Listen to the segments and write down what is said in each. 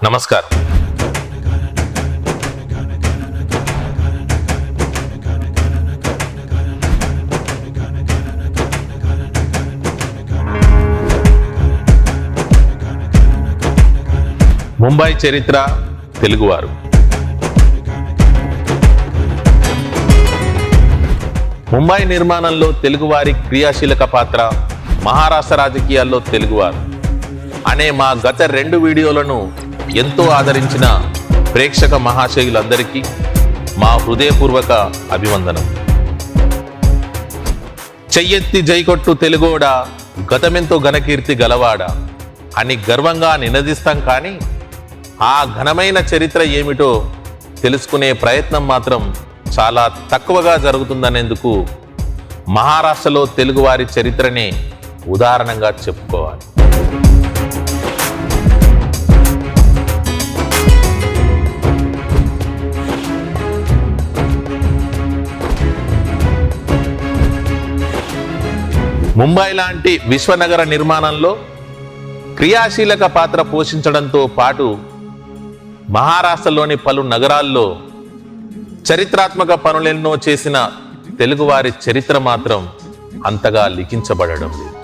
నమస్కారం. ముంబై చరిత్ర, తెలుగువారు. ముంబై నిర్మాణంలో తెలుగువారి క్రియాశీలక పాత్ర, మహారాష్ట్ర రాజకీయాల్లో తెలుగువారు అనే మా గత 2 వీడియోలను ఎంతో ఆదరించిన ప్రేక్షక మహాశయులందరికీ మా హృదయపూర్వక అభివందనం. చెయ్యెత్తి జైకొట్టు తెలుగోడ, గతమెంతో ఘనకీర్తి గలవాడ అని గర్వంగా నినదిస్తాం. కానీ ఆ ఘనమైన చరిత్ర ఏమిటో తెలుసుకునే ప్రయత్నం మాత్రం చాలా తక్కువగా జరుగుతుందనేందుకు మహారాష్ట్రలో తెలుగువారి చరిత్రనే ఉదాహరణగా చెప్పుకోవాలి. ముంబై లాంటి విశ్వనగర నిర్మాణంలో క్రియాశీలక పాత్ర పోషించడంతో పాటు మహారాష్ట్రలోని పలు నగరాల్లో చరిత్రాత్మక పనులెన్నో చేసిన తెలుగువారి చరిత్ర మాత్రం అంతగా లిఖించబడడం లేదు.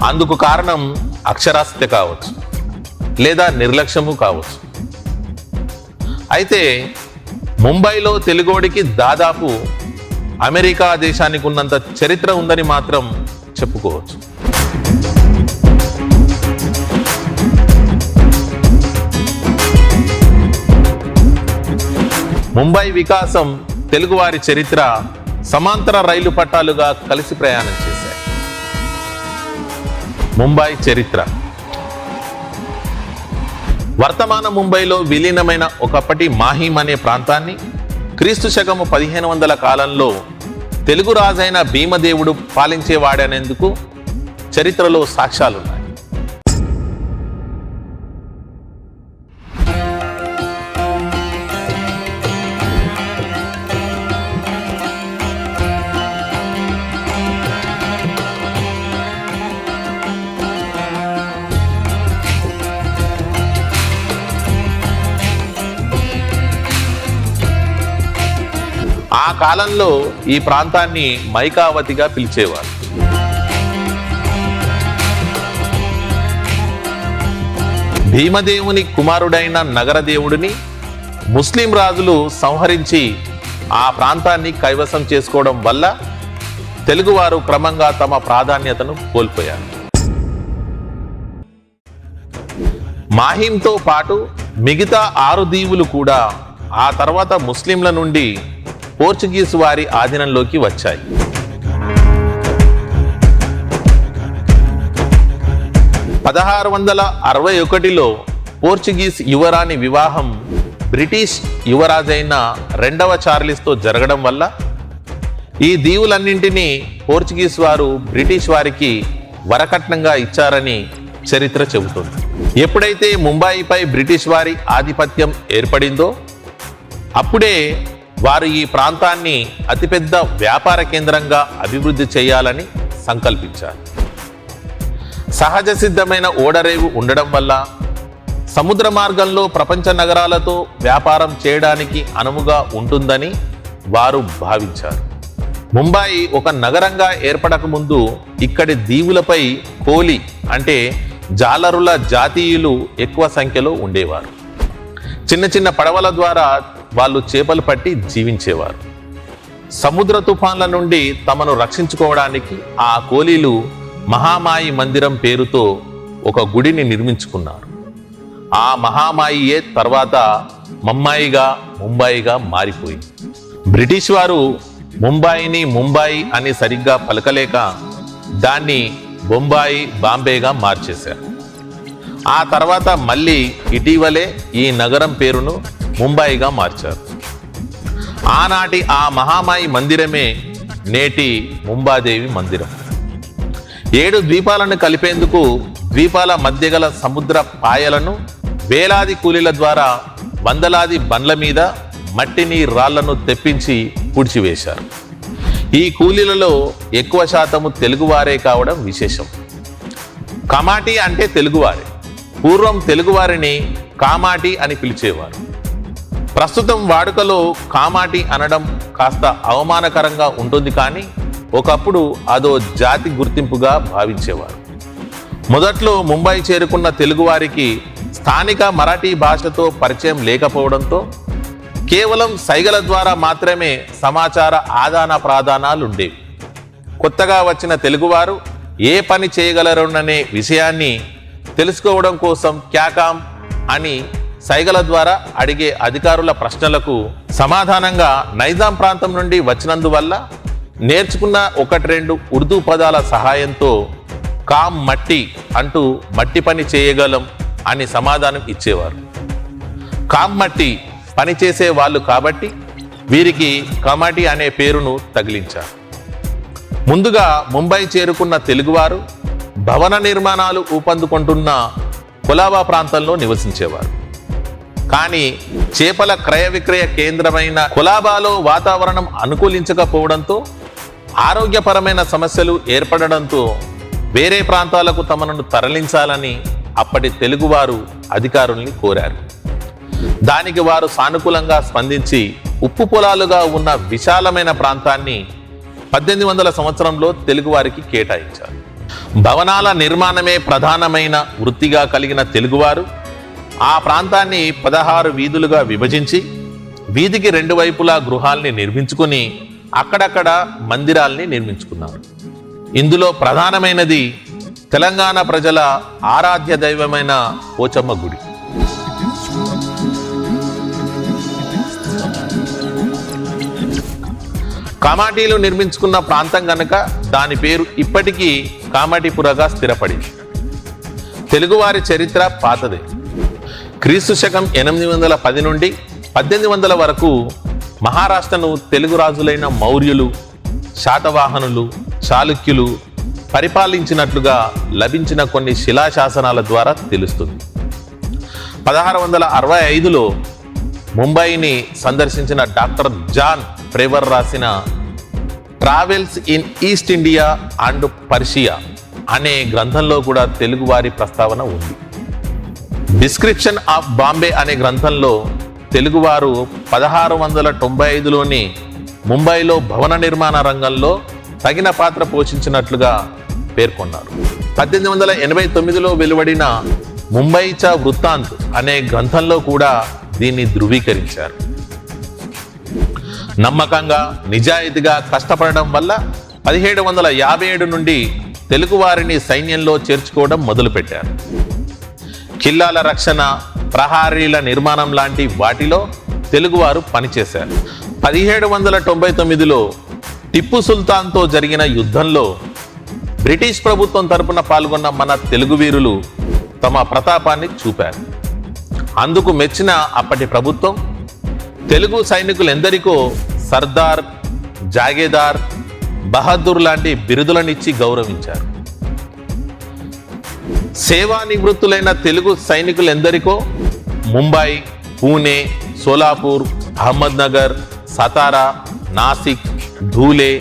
అందుకు కారణం అక్షరాస్యత కావచ్చు, లేదా నిర్లక్ష్యము కావచ్చు. అయితే ముంబైలో తెలుగోడికి దాదాపు అమెరికా దేశానికి ఉన్నంత చరిత్ర ఉందని మాత్రం చెప్పుకోవచ్చు. ముంబై వికాసం, తెలుగువారి చరిత్ర సమాంతర రైలు పట్టాలుగా కలిసి ప్రయాణం చేశాయి. ముంబై చరిత్ర. వర్తమాన ముంబైలో విలీనమైన ఒకప్పటి మాహిం అనే ప్రాంతాన్ని క్రీస్తు శకము 1500 కాలంలో తెలుగు రాజైన భీమదేవుడు పాలించేవాడనేందుకు చరిత్రలో సాక్ష్యాలున్నాయి. ఆ కాలంలో ఈ ప్రాంతాన్ని మైకావతిగా పిలిచేవారు. భీమదేవుని కుమారుడైన నగరదేవుడిని ముస్లిం రాజులు సంహరించి ఆ ప్రాంతాన్ని కైవసం చేసుకోవడం వల్ల తెలుగువారు క్రమంగా తమ ప్రాధాన్యతను కోల్పోయారు. మాహింతో పాటు మిగతా 6 దీవులు కూడా ఆ తర్వాత ముస్లింల నుండి పోర్చుగీసు వారి ఆధీనంలోకి వచ్చాయి. పదహారు 1661లో పోర్చుగీస్ యువరాణి వివాహం బ్రిటిష్ యువరాజైన 2వ చార్లెస్తో జరగడం వల్ల ఈ దీవులన్నింటినీ పోర్చుగీస్ వారు బ్రిటిష్ వారికి వరకట్నంగా ఇచ్చారని చరిత్ర చెబుతుంది. ఎప్పుడైతే ముంబైపై బ్రిటిష్ వారి ఆధిపత్యం ఏర్పడిందో అప్పుడే వారు ఈ ప్రాంతాన్ని అతిపెద్ద వ్యాపార కేంద్రంగా అభివృద్ధి చేయాలని సంకల్పించారు. సహజ సిద్ధమైన ఓడరేవు ఉండడం వల్ల సముద్ర మార్గంలో ప్రపంచ నగరాలతో వ్యాపారం చేయడానికి అనువుగా ఉంటుందని వారు భావించారు. ముంబై ఒక నగరంగా ఏర్పడక ముందు ఇక్కడి దీవులపై కోలి అంటే జాలరుల జాతీయులు ఎక్కువ సంఖ్యలో ఉండేవారు. చిన్న చిన్న పడవల ద్వారా వాళ్ళు చేపలు పట్టి జీవించేవారు. సముద్ర తుఫాన్ల నుండి తమను రక్షించుకోవడానికి ఆ కోలీలు మహామాయి మందిరం పేరుతో ఒక గుడిని నిర్మించుకున్నారు. ఆ మహామాయియే తర్వాత ముంబైగా మారిపోయింది. బ్రిటిష్ వారు ముంబైని ముంబాయి అని సరిగ్గా పలకలేక దాన్ని బొంబాయి, బాంబేగా మార్చేశారు. ఆ తర్వాత మళ్ళీ ఇటీవలే ఈ నగరం పేరును ముంబైగా మార్చారు. ఆనాటి ఆ మహామాయి మందిరమే నేటి ముంబాదేవి మందిరం. 7 ద్వీపాలను కలిపేందుకు ద్వీపాల మధ్య గల సముద్ర పాయలను వేలాది కూలీల ద్వారా వందలాది బండ్ల మీద మట్టిని రాళ్లను తెప్పించి పూడ్చివేశారు. ఈ కూలీలలో ఎక్కువ శాతము తెలుగువారే కావడం విశేషం. కమాటి అంటే తెలుగువారే. పూర్వం తెలుగువారిని కామాటి అని పిలిచేవారు. ప్రస్తుతం వాడుకలో కామాటి అనడం కాస్త అవమానకరంగా ఉంటుంది, కానీ ఒకప్పుడు అదో జాతి గుర్తింపుగా భావించేవారు. మొదట్లో ముంబై చేరుకున్న తెలుగువారికి స్థానిక మరాఠీ భాషతో పరిచయం లేకపోవడంతో కేవలం సైగల ద్వారా మాత్రమే సమాచార ఆదాన ప్రాదానాలుండేవి. కొత్తగా వచ్చిన తెలుగువారు ఏ పని చేయగలరోననే విషయాన్ని తెలుసుకోవడం కోసం క్యాకాం అని సైగల ద్వారా అడిగే అధికారుల ప్రశ్నలకు సమాధానంగా నైజాం ప్రాంతం నుండి వచ్చినందువల్ల నేర్చుకున్న 1-2 ఉర్దూ పదాల సహాయంతో కామ్ మట్టి అంటూ మట్టి పని చేయగలం అని సమాధానం ఇచ్చేవారు. కామ్ మట్టి పని చేసే వాళ్ళు కాబట్టి వీరికి కమాటి అనే పేరును తగిలించారు. ముందుగా ముంబై చేరుకున్న తెలుగువారు భవన నిర్మాణాలు ఊపందుకుంటున్న కొలాబా ప్రాంతంలో నివసించేవారు. కానీ చేపల క్రయ విక్రయ కేంద్రమైన కొలాబాలో వాతావరణం అనుకూలించకపోవడంతో ఆరోగ్యపరమైన సమస్యలు ఏర్పడడంతో వేరే ప్రాంతాలకు తమను తరలించాలని అప్పటి తెలుగువారు అధికారుల్ని కోరారు. దానికి వారు సానుకూలంగా స్పందించి ఉప్పు పొలాలుగా ఉన్న విశాలమైన ప్రాంతాన్ని 1800 సంవత్సరంలో తెలుగువారికి కేటాయించారు. భవనాల నిర్మాణమే ప్రధానమైన వృత్తిగా కలిగిన తెలుగువారు ఆ ప్రాంతాన్ని 16 వీధులుగా విభజించి వీధికి 2 వైపులా గృహాల్ని నిర్మించుకుని అక్కడక్కడ మందిరాల్ని నిర్మించుకున్నారు. ఇందులో ప్రధానమైనది తెలంగాణ ప్రజల ఆరాధ్య దైవమైన పోచమ్మ గుడి. కామాటీలు నిర్మించుకున్న ప్రాంతం గనక దాని పేరు ఇప్పటికీ కామాటిపురగా స్థిరపడింది. తెలుగువారి చరిత్ర పాతదే. క్రీస్తు శకం 810 నుండి 1800 వరకు మహారాష్ట్రను తెలుగు రాజులైన మౌర్యులు, శాతవాహనులు, చాళుక్యులు పరిపాలించినట్లుగా లభించిన కొన్ని శిలాశాసనాల ద్వారా తెలుస్తుంది. 1665లో ముంబైని సందర్శించిన డాక్టర్ జాన్ ప్రేవర్ రాసిన travels in east India and Persia అనే గ్రంథంలో కూడా తెలుగువారి ప్రస్తావన ఉంది. డిస్క్రిప్షన్ ఆఫ్ బాంబే అనే గ్రంథంలో తెలుగువారు 1695లోని ముంబైలో భవన నిర్మాణ రంగంలో తగిన పాత్ర పోషించినట్లుగా పేర్కొన్నారు. 1889లో వెలువడిన ముంబై చ వృత్తాంత్ అనే గ్రంథంలో కూడా దీన్ని ధృవీకరించారు. నమ్మకంగా నిజాయితీగా కష్టపడడం వల్ల 1757 నుండి తెలుగువారిని సైన్యంలో చేర్చుకోవడం మొదలుపెట్టారు. కిల్లాల రక్షణ, ప్రహారీల నిర్మాణం లాంటి వాటిలో తెలుగువారు పనిచేశారు. 1799లో టిప్పు సుల్తాన్తో జరిగిన యుద్ధంలో బ్రిటిష్ ప్రభుత్వం తరపున పాల్గొన్న మన తెలుగు వీరులు తమ ప్రతాపాన్ని చూపారు. అందుకు మెచ్చిన అప్పటి ప్రభుత్వం తెలుగు సైనికులెందరికో సర్దార్, జాగేదార్, బహదూర్ లాంటి బిరుదులనిచ్చి గౌరవించారు. సేవా నివృత్తులైన తెలుగు సైనికులెందరికో ముంబై, పూణే, సోలాపూర్, అహ్మద్నగర్, సతారా, నాసిక్, ధూలే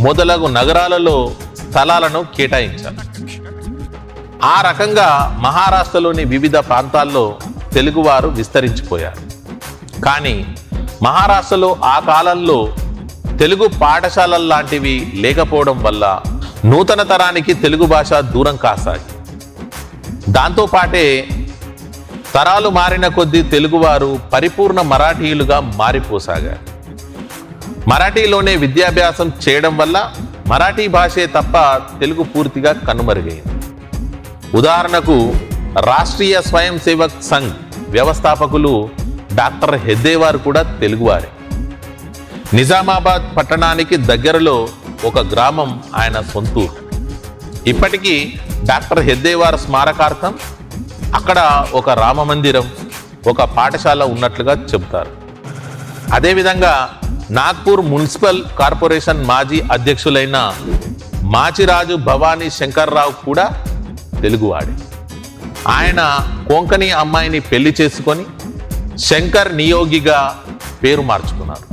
మొదలగు నగరాలలో స్థలాలను కేటాయించారు. ఆ రకంగా మహారాష్ట్రలోని వివిధ ప్రాంతాల్లో తెలుగువారు విస్తరించిపోయారు. కానీ మహారాష్ట్రలో ఆ కాలంలో తెలుగు పాఠశాలల లాంటివి లేకపోవడం వల్ల నూతన తరానికి తెలుగు భాష దూరం కాసాగి. దాంతోపాటే తరాలు మారిన కొద్దీ తెలుగువారు పరిపూర్ణ మరాఠీయులుగా మారిపోసాగారు. మరాఠీలోనే విద్యాభ్యాసం చేయడం వల్ల మరాఠీ భాషే తప్ప తెలుగు పూర్తిగా కనుమరుగైంది. ఉదాహరణకు రాష్ట్రీయ స్వయం సేవక్ సంఘ్ వ్యవస్థాపకులు డాక్టర్ హెద్దేవార్ కూడా తెలుగువారే. నిజామాబాద్ పట్టణానికి దగ్గరలో ఒక గ్రామం ఆయన సొంతూరు. ఇప్పటికీ డాక్టర్ హెద్దేవార్ స్మారకార్థం అక్కడ ఒక రామ మందిరం, ఒక పాఠశాల ఉన్నట్లుగా చెబుతారు. అదేవిధంగా నాగ్పూర్ మున్సిపల్ కార్పొరేషన్ మాజీ అధ్యక్షులైన మాచిరాజు భవానీ శంకర్రావు కూడా తెలుగువాడే. ఆయన కొంకణి అమ్మాయిని పెళ్లి చేసుకొని శంకర్ నియోగిగా పేరు మార్చుకున్నారు.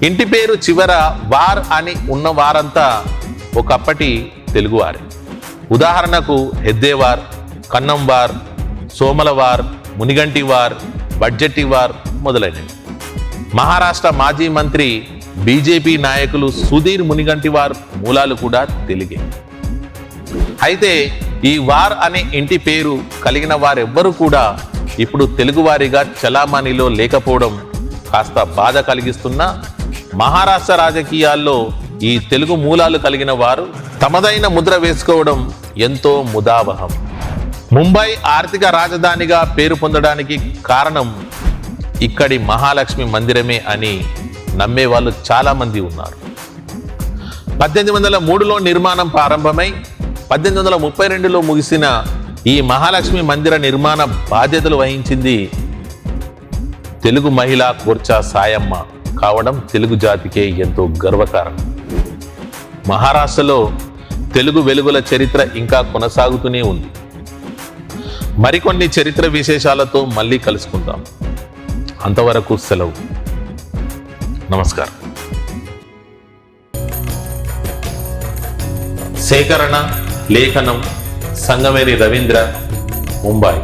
ఇంటి పేరు చివర వార్ అని ఉన్న వారంతా ఒకప్పటి తెలుగువారే. ఉదాహరణకు హెద్దేవార్, కన్నంవార్, సోమలవార్, మునిగంటివార్, బడ్జెట్టివార్ మొదలైనవి. మహారాష్ట్ర మాజీ మంత్రి బీజేపీ నాయకులు సుధీర్ మునిగంటివార్ మూలాలు కూడా తెలుగే. అయితే ఈ వార్ అనే ఇంటి పేరు కలిగిన వారెవ్వరూ కూడా ఇప్పుడు తెలుగువారిగా చలామణిలో లేకపోవడం కాస్త బాధ కలిగిస్తున్నా, మహారాష్ట్ర రాజకీయాల్లో ఈ తెలుగు మూలాలు కలిగిన వారు తమదైన ముద్ర వేసుకోవడం ఎంతో ముదావహం. ముంబై ఆర్థిక రాజధానిగా పేరు పొందడానికి కారణం ఇక్కడి మహాలక్ష్మి మందిరమే అని నమ్మే వాళ్ళు చాలా మంది ఉన్నారు. 1803లో నిర్మాణం ప్రారంభమై 1832లో ముగిసిన ఈ మహాలక్ష్మి మందిర నిర్మాణ బాధ్యతలు వహించింది తెలుగు మహిళ కోర్చా సాయమ్మ కావడం తెలుగు జాతికే ఎంతో గర్వకారణం. మహారాష్ట్రలో తెలుగు వెలుగుల చరిత్ర ఇంకా కొనసాగుతూనే ఉంది. మరికొన్ని చరిత్ర విశేషాలతో మళ్ళీ కలుసుకుందాం. అంతవరకు సెలవు. నమస్కారం. సేకరణ లేఖనం సంగమేరి రవీంద్ర, ముంబై.